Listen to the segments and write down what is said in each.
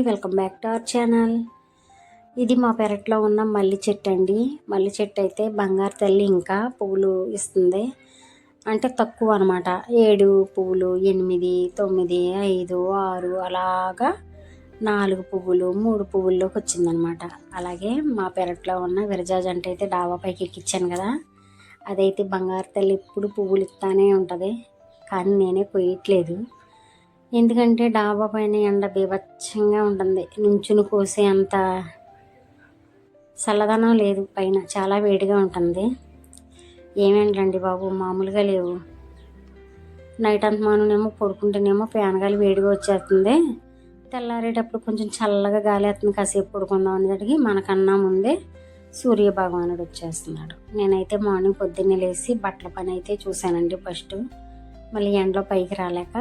Welcome back to our channel. ఇది మా పెరట్లో ఉన్న మల్లి చెట్టు అండి. మల్లి చెట్టు అయితే బంగారు తల్లి ఇంకా పువ్వులు ఇస్తుంది. అంటే తక్కువ అనమాట. 7 పువ్వులు, 8, 9, 5, 6 అలాగా 4 పువ్వులు 3 పువ్వుల్లోకి వచ్చిందనమాట. అలాగే మా పెరట్లో ఉన్న విరజాజంట అయితే డాబా పైకి ఎక్కించాను కదా, అదైతే బంగారు తల్లి ఎప్పుడు పువ్వులు ఇస్తానే ఉంటుంది. కానీ నేనే కొయ్యట్లేదు, ఎందుకంటే డాబా పైన ఎండ బీభత్సంగా ఉంటుంది. నుంచుని కోసే అంత చల్లదనం లేదు, పైన చాలా వేడిగా ఉంటుంది. ఏమేంటండి బాబు, మామూలుగా లేవు. నైట్ అంత మానేమో పడుకుంటేనేమో ఫ్యాన్ గాలి వేడిగా వచ్చేస్తుంది. తెల్లారేటప్పుడు కొంచెం చల్లగా గాలి వేస్తుంది, కాసేపు పడుకుందాం అనేటికి మనకన్నా ముందే సూర్య భగవానుడు వచ్చేస్తున్నాడు. నేనైతే మార్నింగ్ పొద్దున్నే లేచి బట్టల పని అయితే చూశానండి ఫస్ట్. మళ్ళీ ఎండలో పైకి రాలేక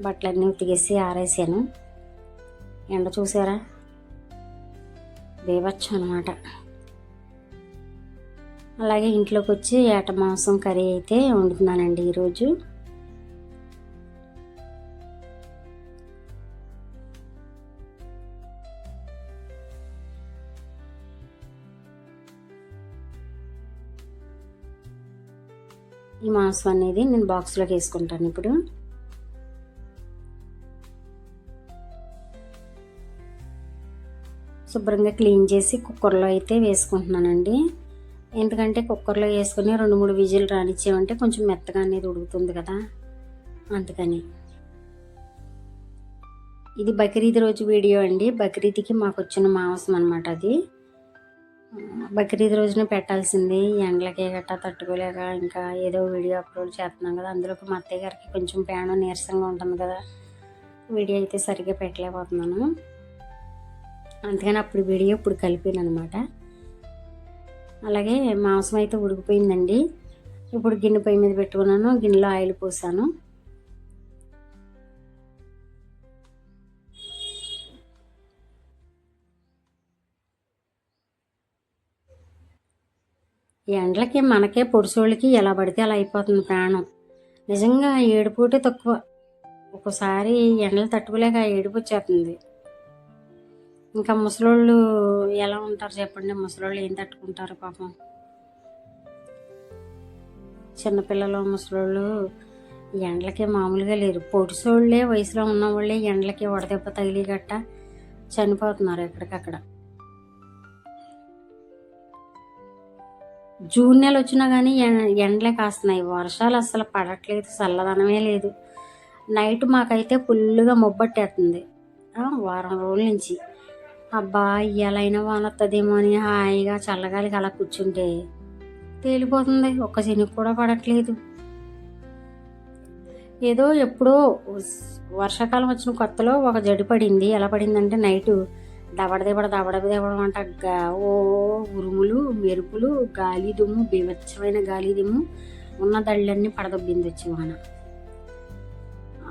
బట్టలన్నీ ఉతికేసి ఆరేసాను. ఎండ చూసారా, బీభత్సం అనమాట. అలాగే ఇంట్లోకి వచ్చి ఏట మాంసం కర్రీ అయితే వండుతున్నానండి ఈరోజు. ఈ మాంసం అనేది నేను బాక్స్లోకి వేసుకుంటాను. ఇప్పుడు శుభ్రంగా క్లీన్ చేసి కుక్కర్లో అయితే వేసుకుంటున్నానండి. ఎందుకంటే కుక్కర్లో వేసుకుని 2-3 విజిల్ రానిచ్చామంటే కొంచెం మెత్తగా అనేది ఉడుకుతుంది కదా, అందుకని. ఇది బక్రీద్ రోజు వీడియో అండి. బక్రీద్కి మాకు వచ్చిన మాంసం అనమాట అది. బక్రీద్ రోజున పెట్టాల్సింది, ఎండలకే గట్టా తట్టుకోలేక ఇంకా ఏదో వీడియో అప్లోడ్ చేస్తున్నాం కదా. అందులోకి మా అత్తయ్య గారికి కొంచెం పేడ నీరసంగా ఉంటుంది కదా, వీడియో అయితే సరిగ్గా పెట్టలేకపోతున్నాను. అందుకని అప్పుడు వీడియో ఇప్పుడు కలిపాను అనమాట. అలాగే మాంసం అయితే ఉడికిపోయిందండి. ఇప్పుడు గిన్నె పొయ్యి మీద పెట్టుకున్నాను, గిన్నెలో ఆయిల్ పోసాను. ఎండలకి మనకే పొడిసోళ్ళకి ఎలా పడితే అలా అయిపోతుంది ప్రాణం. నిజంగా ఏడుపుటే తక్కువ. ఒక్కోసారి ఎండలు తట్టుకోలేక ఏడుపు వచ్చేస్తుంది. ఇంకా ముసలోళ్ళు ఎలా ఉంటారు చెప్పండి, ముసలోళ్ళు ఏం తట్టుకుంటారు పాపం. చిన్నపిల్లలు ముసలోళ్ళు ఎండలకే మామూలుగా లేరు. పొడిసోళ్ళే వయసులో ఉన్న వాళ్ళే ఎండలకి వడదెబ్బ తగిలి గట్ట చనిపోతున్నారు ఎక్కడికక్కడ. జూన్ నెల వచ్చినా కానీ ఎండలే కాస్తున్నాయి, వర్షాలు అస్సలు పడట్లేదు, చల్లదనమే లేదు. నైట్ మాకైతే ఫుల్గా మొబ్బట్టేస్తుంది వారం రోజుల నుంచి. అబ్బా ఎలా అయినా వాన వస్తుందేమో అని హాయిగా చల్లగాలికి అలా కూర్చుంటే తేలిపోతుంది, ఒక్క చినుకు కూడా పడట్లేదు. ఏదో ఎప్పుడో వర్షాకాలం వచ్చిన కొత్తలో ఒక జడి పడింది. ఎలా పడిందంటే నైటు దబడదబడం అంట, ఓ ఉరుములు మెరుపులు, గాలి దుమ్ము, బీభత్సమైన గాలి దుమ్ము, ఉన్న దళ్ళన్నీ పడదొబ్బింది వచ్చి వాన.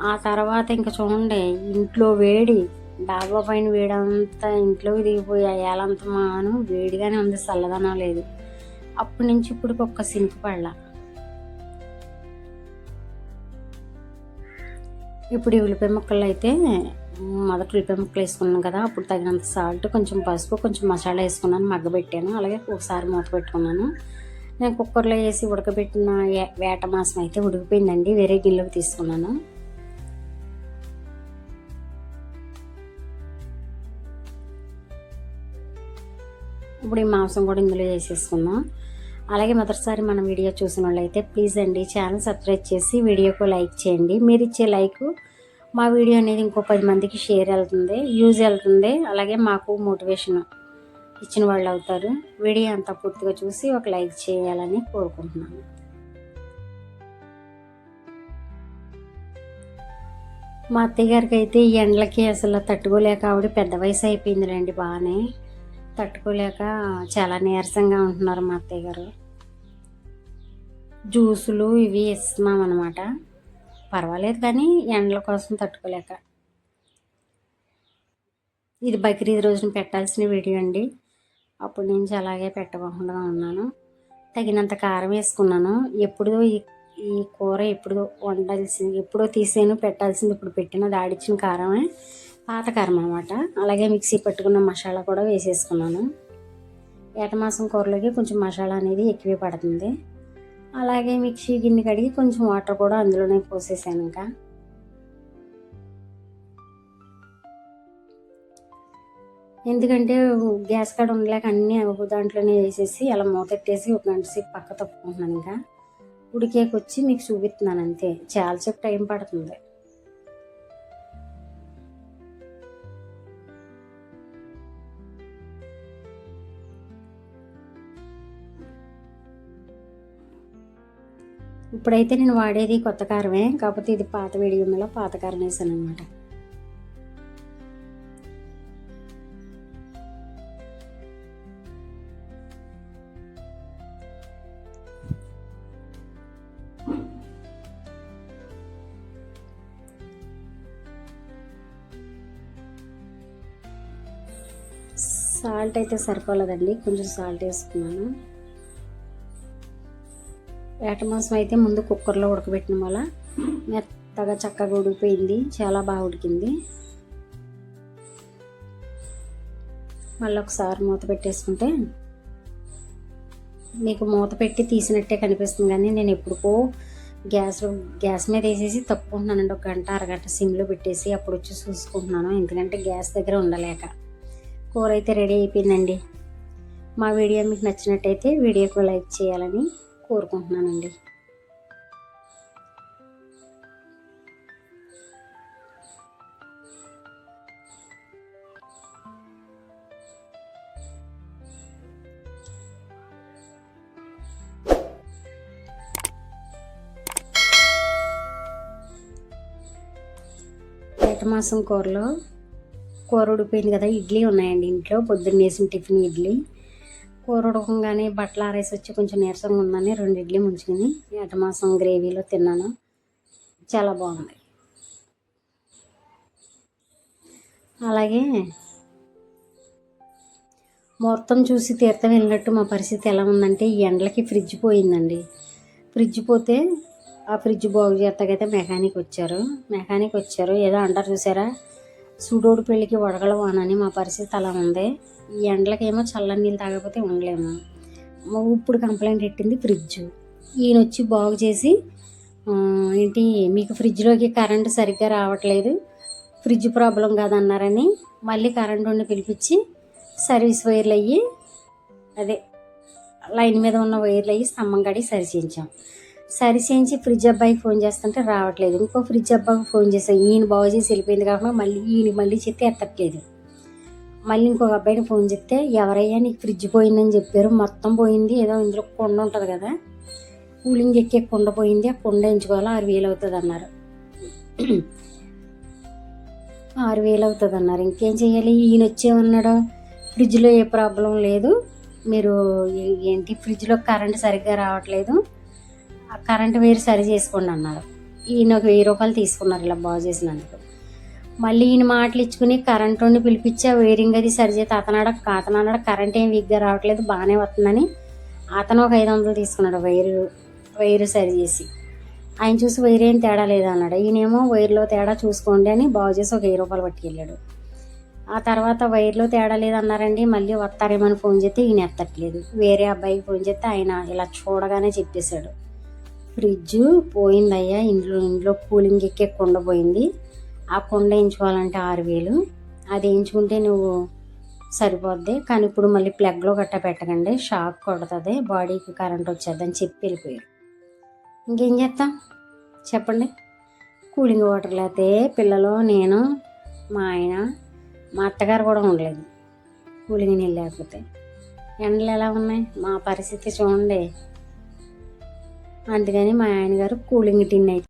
ఆ తర్వాత ఇంకా చూడండి, ఇంట్లో వేడి, డాబా పైన వేడంతా ఇంట్లోకి దిగిపోయి ఏలంత మాను వేడిగానే ఉంది, చల్లదనం లేదు. అప్పటి నుంచి ఇప్పుడు ఒక్క సినుకు పడలా. ఇప్పుడు ఈ ఉల్లిపాయ ముక్కలు అయితే మొదటి ఉల్లిపాయ ముక్కలు వేసుకున్నాను కదా, అప్పుడు తగినంత సాల్ట్, కొంచెం పసుపు, కొంచెం మసాలా వేసుకున్నాను, మగ్గబెట్టాను. అలాగే ఒకసారి మూత పెట్టుకున్నాను. నేను కుక్కర్లో వేసి ఉడకబెట్టిన వేట మాంసం అయితే ఉడికిపోయిందండి. వేరే గిన్నెలోకి తీసుకున్నాను. ఇప్పుడు ఈ మాంసం కూడా ఇందులో వేసేసుకుందాం. అలాగే మొదటిసారి మన వీడియో చూసిన వాళ్ళైతే ప్లీజ్ అండి ఛానల్ సబ్స్క్రైబ్ చేసి వీడియోకు లైక్ చేయండి. మీరు ఇచ్చే లైక్ మా వీడియో అనేది ఇంకో 10 మందికి షేర్ వెళ్తుంది, యూజ్ వెళ్తుంది. అలాగే మాకు మోటివేషన్ ఇచ్చిన వాళ్ళు అవుతారు. వీడియో అంతా పూర్తిగా చూసి ఒక లైక్ చేయాలని కోరుకుంటున్నాను. మా అత్తయ్య గారికి అయితే ఈ ఎండలకి అసలు తట్టుకోలేక, ఆవిడ పెద్ద వయసు అయిపోయిందిలేండి, బాగానే తట్టుకోలేక చాలా నీరసంగా ఉంటున్నారు మా అత్తయ్య గారు. జ్యూసులు ఇవి ఇస్తున్నాం అన్నమాట. పర్వాలేదు కానీ ఎండల కోసం తట్టుకోలేక. ఇది బక్రీద్ రోజున పెట్టాల్సిన వీడియో అండి. అప్పటి నుంచి అలాగే పెట్టకుండా ఉన్నాను. తగినంత కారం వేసుకున్నాను. ఎప్పుడో ఈ కూర ఎప్పుడో వండాల్సింది, ఎప్పుడో తీసాను పెట్టాల్సింది ఇప్పుడు పెట్టిన దాడిచ్చిన కారమే. పాతకారం అనమాట. అలాగే మిక్సీ పట్టుకున్న మసాలా కూడా వేసేసుకున్నాను. ఏటమాసం కూరలోకి కొంచెం మసాలా అనేది ఎక్కువే పడుతుంది. అలాగే మిక్సీ గిన్నె కడిగి కొంచెం వాటర్ కూడా అందులోనే పోసేసాను. ఇంకా ఎందుకంటే గ్యాస్ కాడ ఉండలేక అన్నీ దాంట్లోనే వేసేసి అలా మూతెట్టేసి ఒక గంట సేపు పక్క తప్పుకుంటున్నాను. ఇంకా ఉడికేకొచ్చి మీకు చూపిస్తున్నాను అంతే. చాలాసేపు టైం పడుతుంది. ఇప్పుడైతే నేను వాడేది కొత్త కారమే, కాకపోతే ఇది పాత వేడి ఉన్నలో పాత కారం వేసాను అనమాట. సాల్ట్ అయితే సరిపోలేదండి, కొంచెం సాల్ట్ వేసుకున్నాను. ఏటమాసం అయితే ముందు కుక్కర్లో ఉడకబెట్టిన వల్ల మెత్తగా చక్కగా ఉడికిపోయింది, చాలా బాగా ఉడికింది. మళ్ళీ ఒకసారి మూత పెట్టేసుకుంటే మీకు మూత పెట్టి తీసినట్టే కనిపిస్తుంది, కానీ నేను ఎప్పుడుకో గ్యాస్ మీద వేసేసి తప్పుకుంటున్నానండి. ఒక గంట అరగంట సిమ్లో పెట్టేసి అప్పుడు వచ్చి చూసుకుంటున్నాను, ఎందుకంటే గ్యాస్ దగ్గర ఉండలేక. కూర అయితే రెడీ అయిపోయిందండి. మా వీడియో మీకు నచ్చినట్టయితే వీడియోకు లైక్ చేయాలని కోరుకుంటున్నానండి. ఏటమాసం కూర ఉడిపోయింది కదా. ఇడ్లీ ఉన్నాయండి ఇంట్లో, పొద్దున్న వేసిన టిఫిన్ ఇడ్లీ. కూర ఉడకంగానే బట్టలు ఆరేసి వచ్చి కొంచెం నీరసంగా ఉందని 2 ఇడ్లీ ముంచుకొని ఏటమాసం గ్రేవీలో తిన్నాను. చాలా బాగుంది. అలాగే ముహూర్తం చూసి తీర్థం వెళ్ళినట్టు మా పరిస్థితి ఎలా ఉందంటే, ఈ ఎండలకి ఫ్రిడ్జ్ పోయిందండి. ఫ్రిడ్జ్ పోతే ఆ ఫ్రిడ్జ్ బాగు చేస్తాకైతే మెకానిక్ వచ్చారు. ఏదో అంటారు చూసారా, సుడోడు పెళ్ళికి వడగల వానని మా పరిస్థితి అలా ఉంది. ఈ ఎండలకేమో చల్లని నీళ్ళు తాగకపోతే ఉండలేము. ఇప్పుడు కంప్లైంట్ పెట్టింది ఫ్రిడ్జ్. ఈయన వచ్చి బాగు చేసి ఏంటి మీకు ఫ్రిడ్జ్లోకి కరెంటు సరిగ్గా రావట్లేదు, ఫ్రిడ్జ్ ప్రాబ్లం కాదన్నారని మళ్ళీ కరెంటు పిలిపించి సర్వీస్ వైర్లు అయ్యి అదే లైన్ మీద ఉన్న వైర్లు అయ్యి స్తంభం కాడికి సరిచేయించి ఫ్రిడ్జ్ అబ్బాయికి ఫోన్ చేస్తుంటే రావట్లేదు. ఇంకో ఫ్రిడ్జ్ అబ్బాయికి ఫోన్ చేశాను, ఈయన బాగు చేసి వెళ్ళిపోయింది కాకుండా మళ్ళీ చెప్తే ఎత్తట్లేదు. మళ్ళీ ఇంకొక అబ్బాయిని ఫోన్ చెప్తే ఎవరయ్యా నీకు ఫ్రిడ్జ్ పోయిందని చెప్పారు, మొత్తం పోయింది, ఏదో ఇందులో కుండ ఉంటుంది కదా, కూలింగ్ ఎక్కే కుండ పోయింది, ఆ కుండ ఎంచుకోవాలో 6,000 అవుతుంది అన్నారు. 6,000 అవుతుంది అన్నారు. ఇంకేం చేయాలి? ఈయన వచ్చేమన్నాడు, ఫ్రిడ్జ్లో ఏ ప్రాబ్లం లేదు, మీరు ఏంటి ఫ్రిడ్జ్లో కరెంట్ సరిగ్గా రావట్లేదు, ఆ కరెంట్ వేరు సరి చేసుకోండి అన్నారు. ఈయన ఒక 1000 రూపాయలు తీసుకున్నారు ఇలా బాగు చేసినందుకు. మళ్ళీ ఈయన మాటలు ఇచ్చుకుని కరెంటుని పిలిపించి ఆ వైరింగ్ అది సరి చేసి అతను కరెంట్ ఏం వీక్గా రావట్లేదు, బాగానే వస్తుందని అతను ఒక 500 తీసుకున్నాడు వైరు సరి చేసి. ఆయన చూసి వైర్ ఏం తేడా లేదన్నాడు. ఈయనేమో వైర్లో తేడా చూసుకోండి అని బాగు చేసి ఒక 1000 రూపాయలు పట్టుకెళ్ళాడు. ఆ తర్వాత వైర్లో తేడా లేదన్నారండి, మళ్ళీ వస్తారేమని ఫోన్ చేస్తే ఈయన ఎత్తట్లేదు. వేరే అబ్బాయికి ఫోన్ చేస్తే ఆయన ఇలా చూడగానే చెప్పేశాడు, ఫ్రిడ్జ్ పోయిందయ్యా, ఇంట్లో కూలింగ్ ఎక్కే కుండ పోయింది, ఆ కుండ వేయించుకోవాలంటే 6,000, అది వేయించుకుంటే నువ్వు సరిపోద్ది, కానీ ఇప్పుడు మళ్ళీ ప్లగ్లో గట్ట పెట్టకండి, షాక్ కొడుతుంది, బాడీకి కరెంట్ వచ్చేద్దని చెప్పి వెళ్ళిపోయారు. ఇంకేం చేస్తాం చెప్పండి? కూలింగ్ వాటర్ లేకపోతే పిల్లలు, నేను, మా ఆయన, మా అత్తగారు కూడా ఉండలేదు కూలింగ్ నీళ్ళు లేకపోతే. ఎండలు ఎలా ఉన్నాయి మా పరిస్థితి చూడండి. అందుకని మా ఆయన గారు కూలింగ్ టిన్ అయితే